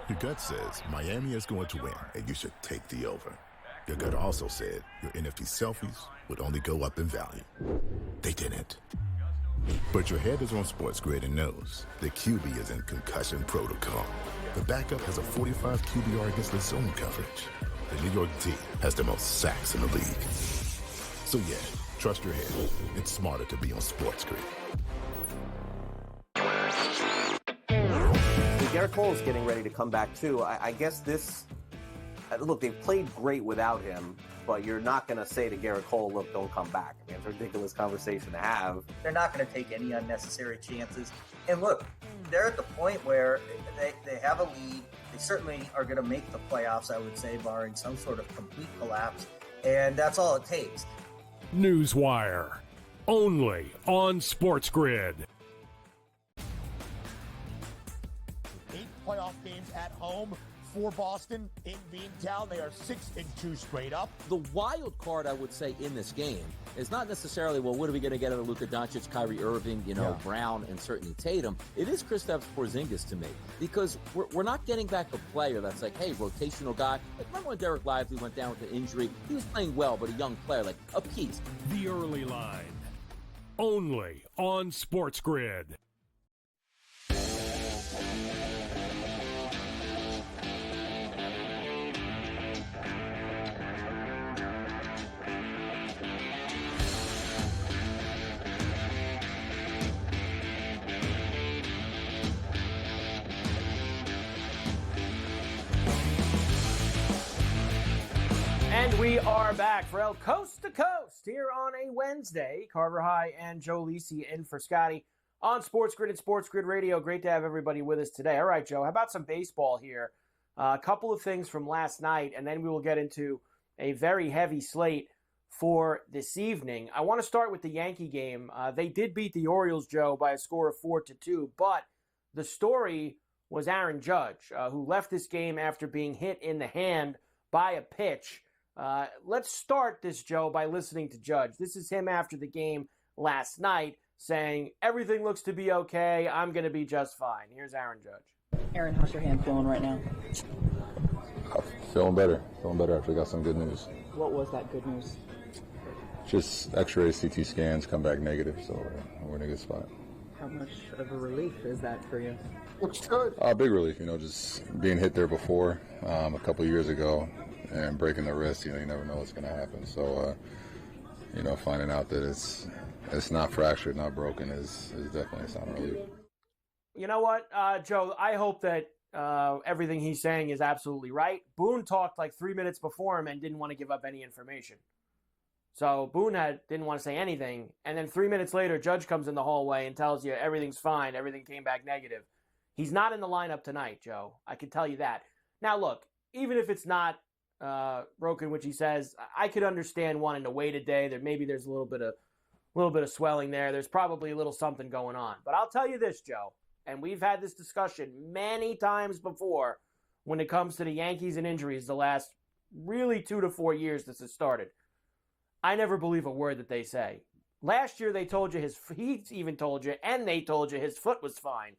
Your gut says Miami is going to win, and you should take the over. Your gut also said your NFT selfies would only go up in value. They didn't. But your head is on SportsGrid and knows the QB is in concussion protocol. The backup has a 45 QBR against the zone coverage. The New York D has the most sacks in the league. So yeah, trust your head. It's smarter to be on SportsGrid. Garrett Cole's getting ready to come back too. I guess this. Look, they've played great without him, but you're not going to say to Garrett Cole, "Look, don't come back." I mean, it's a ridiculous conversation to have. They're not going to take any unnecessary chances. And look, they're at the point where they have a lead. They certainly are going to make the playoffs, I would say, barring some sort of complete collapse. And that's all it takes. Newswire. Only on SportsGrid. 8 playoff games at home for Boston in Beantown. They are 6-2 straight up. The wild card, I would say, in this game is not necessarily, well, what are we going to get out of Luka Doncic, Kyrie Irving, Brown, and certainly Tatum. It is Kristaps Porzingis to me, because we're not getting back a player that's like, hey, rotational guy. Like, remember when Derek Lively went down with an injury? He was playing well, but a young player, like a piece. The early line. Only on SportsGrid. And we are back, Ferrall, coast to coast here on a Wednesday. Carver High and Joe Lisi in for Scotty on SportsGrid and SportsGrid Radio. Great to have everybody with us today. All right, Joe, how about some baseball here? A couple of things from last night, and then we will get into a very heavy slate for this evening. I want to start with the Yankee game. They did beat the Orioles, Joe, by a score of 4-2, but the story was Aaron Judge, who left this game after being hit in the hand by a pitch. Let's start this, Joe, by listening to Judge. This is him after the game last night saying, everything looks to be okay. I'm going to be just fine. Here's Aaron Judge. Aaron, how's your hand feeling right now? Feeling better after we got some good news. What was that good news? Just x-rays, CT scans come back negative, so we're in a good spot. How much of a relief is that for you? Looks good. Big relief, just being hit there before a couple years ago and breaking the wrist, you never know what's going to happen. So, finding out that it's not fractured, not broken is definitely a sign of relief. You know what, Joe, I hope that everything he's saying is absolutely right. Boone talked like 3 minutes before him and didn't want to give up any information. So Boone didn't want to say anything. And then 3 minutes later, Judge comes in the hallway and tells you everything's fine. Everything came back negative. He's not in the lineup tonight, Joe. I can tell you that. Now, look, even if it's not broken, which he says, I could understand wanting to wait a day. Maybe there's a little bit of swelling there. There's probably a little something going on. But I'll tell you this, Joe, and we've had this discussion many times before when it comes to the Yankees and injuries the last really 2 to 4 years this has started. I never believe a word that they say. Last year they told you he even told you, and they told you his foot was fine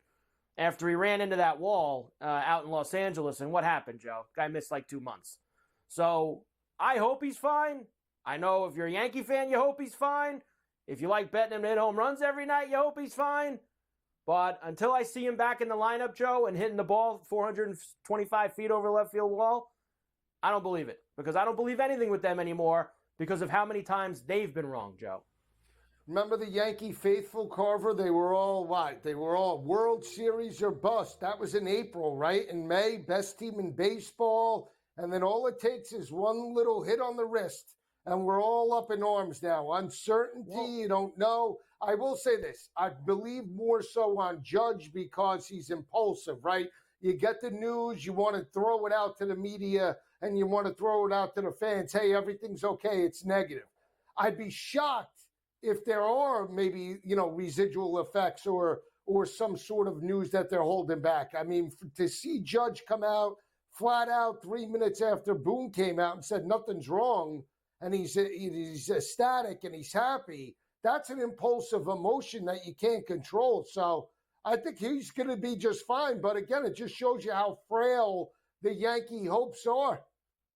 after he ran into that wall out in Los Angeles. And what happened, Joe? Guy missed like 2 months. So I hope he's fine. I know if you're a Yankee fan, you hope he's fine. If you like betting him to hit home runs every night, you hope he's fine. But until I see him back in the lineup, Joe, and hitting the ball 425 feet over the left field wall, I don't believe it. Because I don't believe anything with them anymore because of how many times they've been wrong, Joe. Remember the Yankee faithful, Carver? They were all what? They were all World Series or bust. That was in April, right? In May, best team in baseball. And then all it takes is one little hit on the wrist, and we're all up in arms now. Uncertainty, you don't know. I will say this. I believe more so on Judge because he's impulsive, right? You get the news, you want to throw it out to the media, and you want to throw it out to the fans. Hey, everything's okay. It's negative. I'd be shocked if there are maybe, residual effects or some sort of news that they're holding back. I mean, to see Judge come out flat out 3 minutes after Boone came out and said nothing's wrong, and he's ecstatic and he's happy, that's an impulsive emotion that you can't control. So I think he's going to be just fine. But again, it just shows you how frail the Yankee hopes are.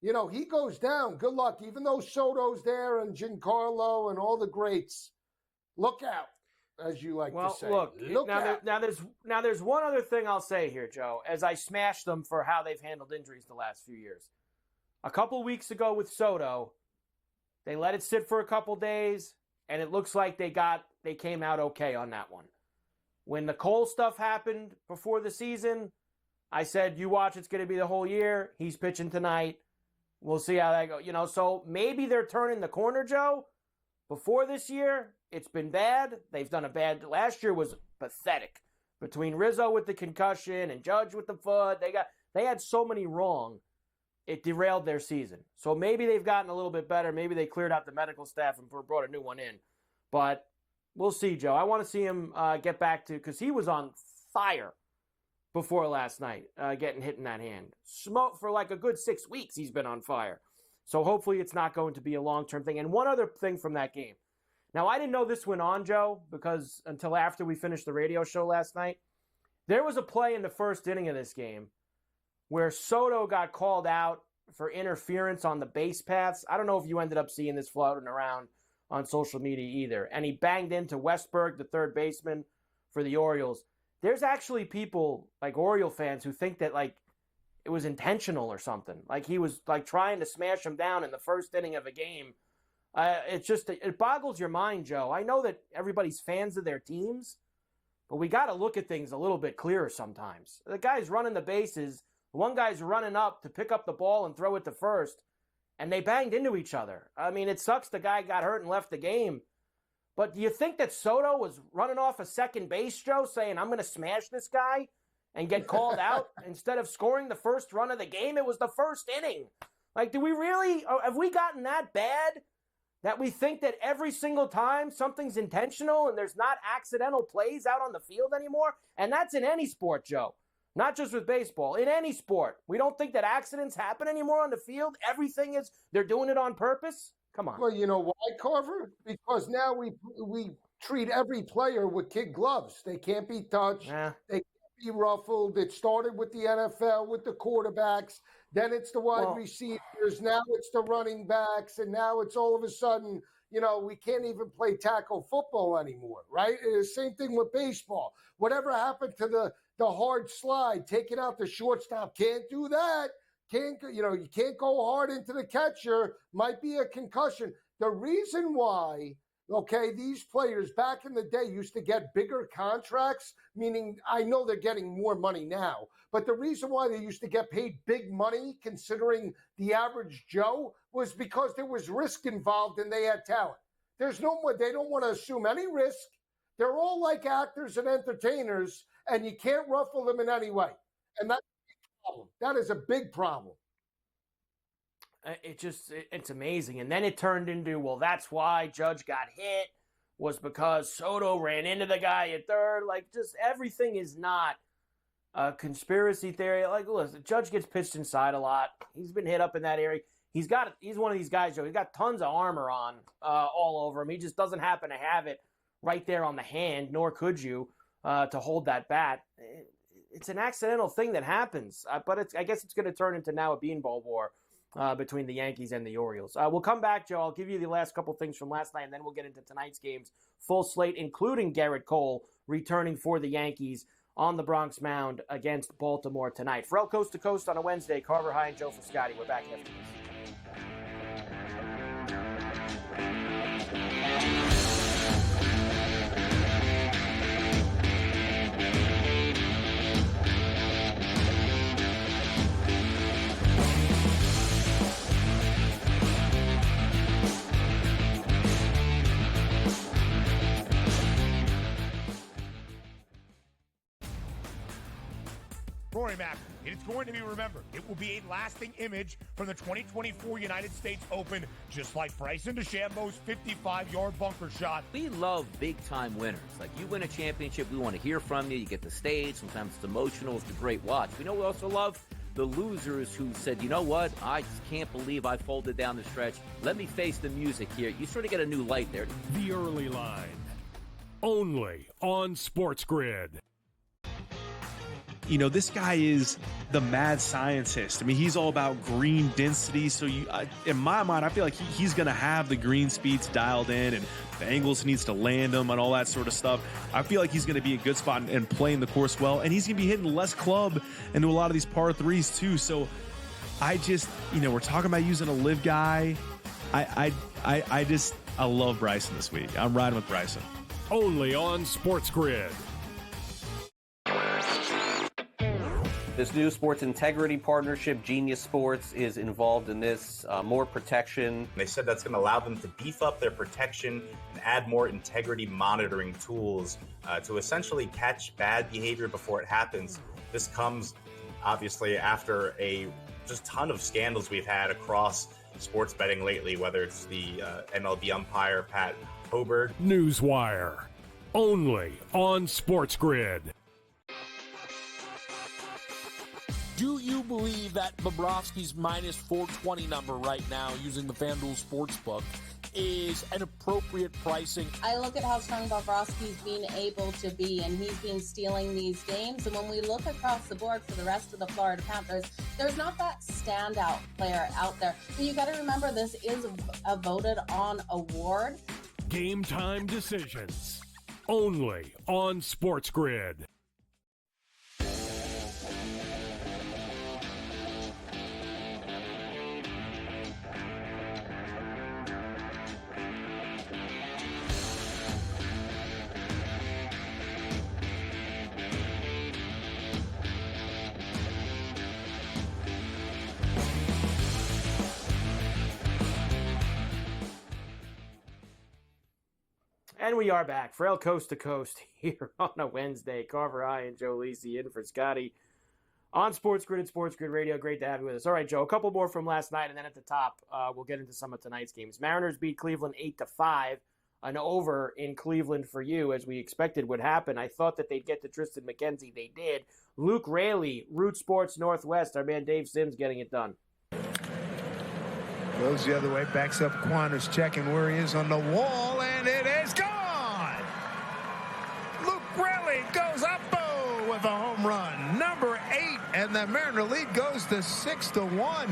He goes down. Good luck. Even though Soto's there and Giancarlo and all the greats, look out, as you like to say. Look out. Now there's one other thing I'll say here, Joe, as I smash them for how they've handled injuries the last few years. A couple weeks ago with Soto, they let it sit for a couple days, and it looks like they came out okay on that one. When the Cole stuff happened before the season, I said, you watch, it's going to be the whole year. He's pitching tonight. We'll see how that goes. So maybe they're turning the corner, Joe. Before this year, it's been bad. They've done a bad. Last year was pathetic. Between Rizzo with the concussion and Judge with the foot, they had so many wrong. It derailed their season. So maybe they've gotten a little bit better. Maybe they cleared out the medical staff and brought a new one in. But we'll see, Joe. I want to see him get back to, because he was on fire before last night, getting hit in that hand. Smoke for like a good 6 weeks, he's been on fire. So hopefully it's not going to be a long-term thing. And one other thing from that game. Now, I didn't know this went on, Joe, because until after we finished the radio show last night, there was a play in the first inning of this game where Soto got called out for interference on the base paths. I don't know if you ended up seeing this floating around on social media either. And he banged into Westberg, the third baseman for the Orioles. There's actually people, like Oriole fans, who think that, like, it was intentional or something. Like he was, like, trying to smash him down in the first inning of a game. It boggles your mind, Joe. I know that everybody's fans of their teams, but we got to look at things a little bit clearer sometimes. The guy's running the bases. One guy's running up to pick up the ball and throw it to first, and they banged into each other. I mean, it sucks the guy got hurt and left the game. But do you think that Soto was running off a second base, Joe, saying, I'm going to smash this guy and get called out instead of scoring the first run of the game? It was the first inning. Like, do we really, have we gotten that bad that we think that every single time something's intentional and there's not accidental plays out on the field anymore? And that's in any sport, Joe. Not just with baseball. In any sport. We don't think that accidents happen anymore on the field. Everything is, they're doing it on purpose. Come on. Well, you know why, Carver? Because now we treat every player with kid gloves. They can't be touched. They can't be ruffled. It started with the NFL, with the quarterbacks. Then it's the wide receivers. Now it's the running backs. And now it's all of a sudden, we can't even play tackle football anymore, right? It's the same thing with baseball. Whatever happened to the hard slide, taking out the shortstop, can't do that. You can't go hard into the catcher, might be a concussion. The reason why, these players back in the day used to get bigger contracts, meaning I know they're getting more money now, but the reason why they used to get paid big money, considering the average Joe, was because there was risk involved and they had talent. There's no more, they don't want to assume any risk. They're all like actors and entertainers, and you can't ruffle them in any way. And that's a big problem. That is a big problem. It's amazing. And then it turned into, well, that's why Judge got hit, was because Soto ran into the guy at third. Like, just everything is not a conspiracy theory. Like, listen, Judge gets pitched inside a lot. He's been hit up in that area. He's one of these guys, Joe. He's got tons of armor on all over him. He just doesn't happen to have it right there on the hand, nor could you, to hold that bat. It's an accidental thing that happens, but I guess it's going to turn into now a beanball war between the Yankees and the Orioles. We'll come back, Joe. I'll give you the last couple things from last night, and then we'll get into tonight's games. Full slate, including Garrett Cole, returning for the Yankees on the Bronx Mound against Baltimore tonight. Ferrall Coast to Coast on a Wednesday. Carver High and Joe Frascati. We're back after this. Rory Mack. It's going to be remembered. It will be a lasting image from the 2024 United States Open, just like Bryson DeChambeau's 55-yard bunker shot. We love big-time winners. Like, you win a championship, we want to hear from you. You get the stage. Sometimes it's emotional. It's a great watch. We also love the losers who said, you know what, I just can't believe I folded down the stretch. Let me face the music here. You sort of get a new light there. The Early Line, only on SportsGrid. You know, this guy is the mad scientist. I mean, he's all about green density. So in my mind, I feel like he's going to have the green speeds dialed in, and the angles he needs to land them and all that sort of stuff. I feel like he's going to be a good spot and playing the course well. And he's going to be hitting less club into a lot of these par threes too. So I just, we're talking about using a live guy. I love Bryson this week. I'm riding with Bryson. Only on SportsGrid. This new sports integrity partnership, Genius Sports, is involved in this. More protection. They said that's going to allow them to beef up their protection and add more integrity monitoring tools to essentially catch bad behavior before it happens. This comes, obviously, after a just ton of scandals we've had across sports betting lately, whether it's the MLB umpire, Pat Hoberg. Newswire, only on SportsGrid. Do you believe that Bobrovsky's minus 420 number right now using the FanDuel Sportsbook is an appropriate pricing? I look at how strong Bobrovsky's been able to be, and he's been stealing these games. And when we look across the board for the rest of the Florida Panthers, there's not that standout player out there. But you got to remember, this is a voted on award. Game time decisions, only on SportsGrid. And we are back. Ferrall Coast to Coast here on a Wednesday. Carver High and Joe Lisi in for Scotty on SportsGrid and SportsGrid Radio. Great to have you with us. All right, Joe, a couple more from last night, and then at the top, we'll get into some of tonight's games. Mariners beat Cleveland 8-5, an over in Cleveland for you, as we expected would happen. I thought that they'd get to Tristan McKenzie. They did. Luke Raley, Root Sports Northwest. Our man Dave Sims getting it done. Goes the other way, backs up Quander's checking where he is on the wall, and it is gone! Luke Raley goes up with a home run. Number 8, and the Mariner lead goes to 6-1.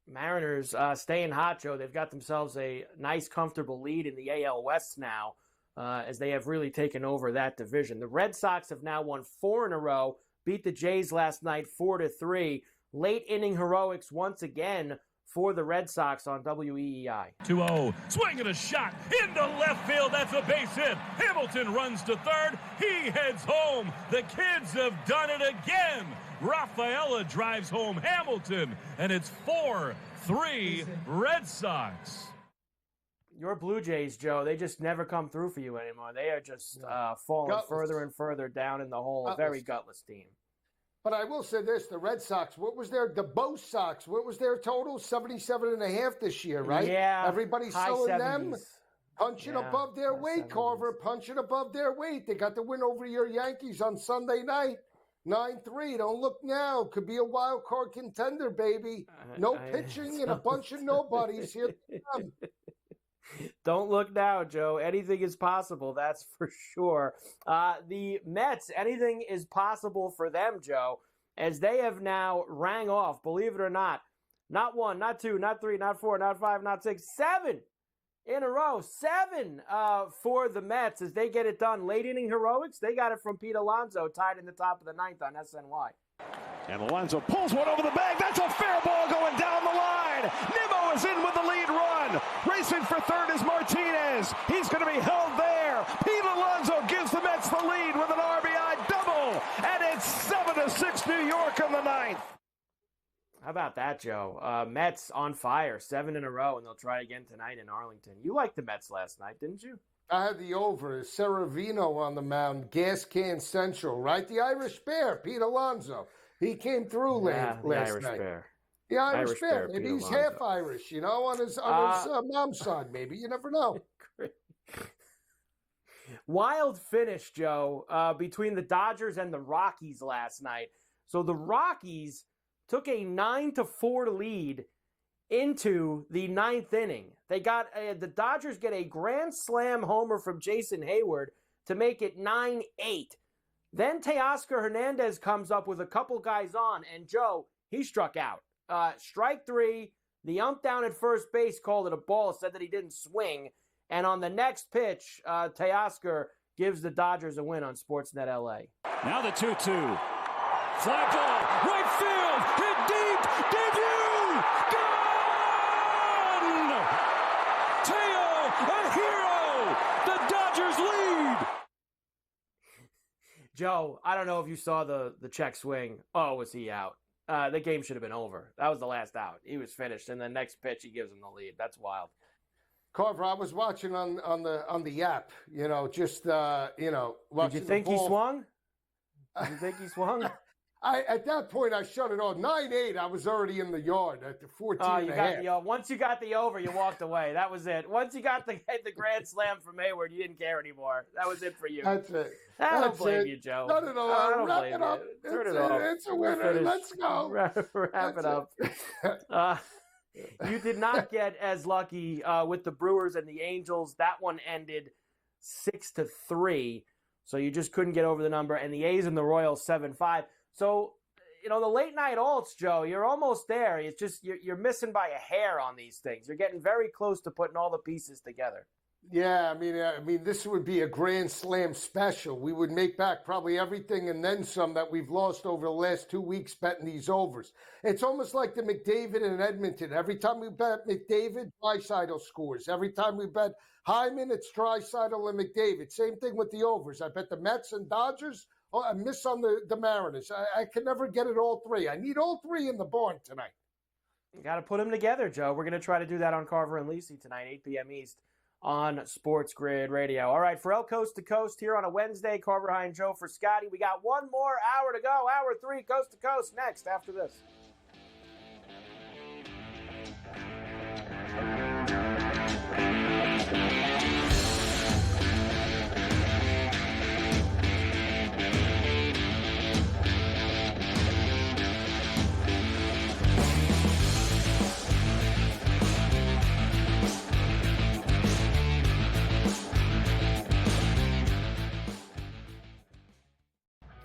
Mariners staying hot, Joe. They've got themselves a nice, comfortable lead in the AL West now, as they have really taken over that division. The Red Sox have now won 4 in a row, beat the Jays last night 4-3. Late inning heroics once again for the Red Sox on WEEI. 2-0, swinging a shot into left field. That's a base hit. Hamilton runs to third. He heads home. The kids have done it again. Rafaela drives home Hamilton, and it's 4-3 Red Sox. Your Blue Jays, Joe, they just never come through for you anymore. They are just falling further and further down in the hole. A very gutless team. But I will say this, the Red Sox, the Bo Sox, what was their total? 77.5 this year, right? Yeah. Everybody's selling 70s. them, punching above their weight, 70s. Carver, punching above their weight. They got the win over your Yankees on Sunday night, 9-3. Don't look now. Could be a wild card contender, baby. No pitching and a bunch of nobodies here. Don't look now, Joe. Anything is possible, that's for sure. The Mets, anything is possible for them, Joe, as they have now rang off, believe it or not, not 1, not 2, not 3, not 4, not 5, not 6, 7 in a row. 7 for the Mets as they get it done. Late inning heroics, they got it from Pete Alonso, tied in the top of the 9th on SNY. And Alonso pulls one over the bag. That's a fair ball going down the line. Nimmo is in with the lead run. Racing for third is Martinez. He's going to be held there. Pete Alonso gives the Mets the lead with an RBI double. And it's 7-6 New York in the 9th. How about that, Joe? Mets on fire, 7 in a row, and they'll try again tonight in Arlington. You liked the Mets last night, didn't you? I had the over. Seravino on the mound, gas can central, right? The Irish Bear, Pete Alonso. He came through last Irish night. Bear. The Irish Bear. Pete Maybe he's Alonso. half Irish, on his mom's side. Maybe you never know. Wild finish, Joe, between the Dodgers and the Rockies last night. So the Rockies took a 9-4 lead into the ninth inning. They got the Dodgers get a grand slam homer from Jason Hayward to make it 9-8. Then Teoscar Hernandez comes up with a couple guys on, and Joe, he struck out. Strike 3. The ump down at first base called it a ball, said that he didn't swing. And on the next pitch, Teoscar gives the Dodgers a win on Sportsnet LA. Now the 2-2. Fly ball, right field, hit deep, debut, gone! Teo, a hero! The Dodgers lead! Joe, I don't know if you saw the check swing. Oh, was he out? The game should have been over. That was the last out. He was finished, and the next pitch, he gives him the lead. That's wild. Carver, I was watching on the app, just watching. Did you think he swung? Did you think he swung? At that point, I shut it off. 9-8, I was already in the yard at the 14 and a half. Once you got the over, you walked away. That was it. Once you got the grand slam from Hayward, you didn't care anymore. That was it for you. That's it. I don't blame you, Joe. No. I don't Wrap blame it up. you. Turn it off. It's a winner. Let's go. Wrap it up. You did not get as lucky with the Brewers and the Angels. That one ended 6-3, so you just couldn't get over the number. And the A's and the Royals 7-5. So, the late night alts, Joe, you're almost there. It's just you're missing by a hair on these things. You're getting very close to putting all the pieces together. Yeah, I mean, this would be a grand slam special. We would make back probably everything and then some that we've lost over the last 2 weeks betting these overs. It's almost like the McDavid and Edmonton. Every time we bet McDavid, Draisaitl scores. Every time we bet Hyman, it's Draisaitl and McDavid. Same thing with the overs. I bet the Mets and Dodgers. Oh, I miss on the Mariners. I can never get it all three. I need all three in the barn tonight. You got to put them together, Joe. We're going to try to do that on Carver and Lisi tonight, 8 p.m. East on Sports Grid Radio. All right, Ferrall Coast to Coast here on a Wednesday. Carver, High, and Joe for Scotty. We got one more hour to go. Hour 3, Coast to Coast, next after this.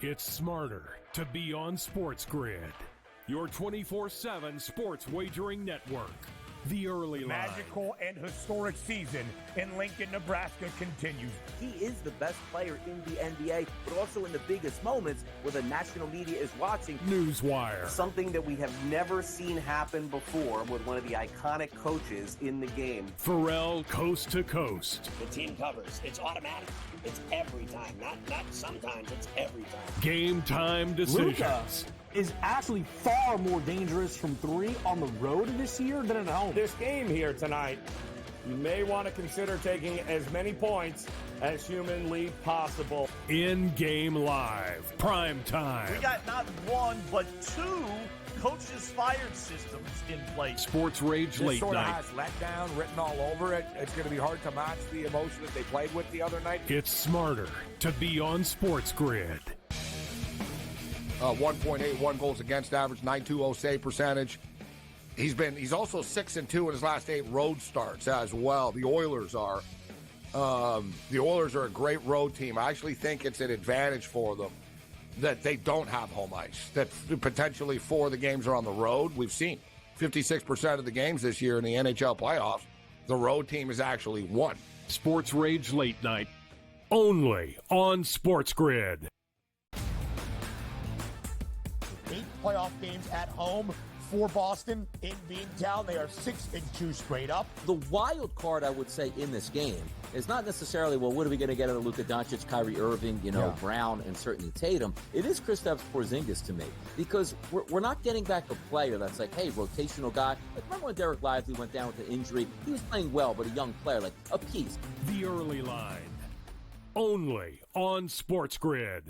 It's smarter to be on SportsGrid, your 24/7 sports wagering network. The early line. Magical and historic season in Lincoln, Nebraska continues. He is the best player in the NBA, but also in the biggest moments where the national media is watching. Newswire. Something that we have never seen happen before with one of the iconic coaches in the game. Ferrall Coast to Coast. The team covers. It's automatic. It's every time. Not sometimes. It's every time. Game time decisions. Luka is actually far more dangerous from 3 on the road this year than at home. This game here tonight, you may want to consider taking as many points as humanly possible. In-game live. Prime time. We got not 1, but 2 coaches fired systems in place. Sports Rage Late sort Night. of has letdown written all over it. It's going to be hard to match the emotion that they played with the other night. It's smarter to be on SportsGrid. 1.81 goals against average, 9.20 save percentage. He's also 6-2 in his last 8 road starts as well. The Oilers are a great road team. I actually think it's an advantage for them that they don't have home ice, that potentially 4 of the games are on the road. We've seen 56% of the games this year in the NHL playoffs, the road team has actually won. Sports Rage Late Night, only on SportsGrid. 8 playoff games at home, for Boston in being down. They are 6-2 straight up. The wild card, I would say, in this game is not necessarily, well, what are we going to get out of Luka Doncic, Kyrie Irving, Brown, and certainly Tatum. It is Kristaps Porzingis to me, because we're not getting back a player that's like, hey, rotational guy. Like, remember when Derek Lively went down with the injury? He was playing well, but a young player, like a piece. The Early Line, only on SportsGrid.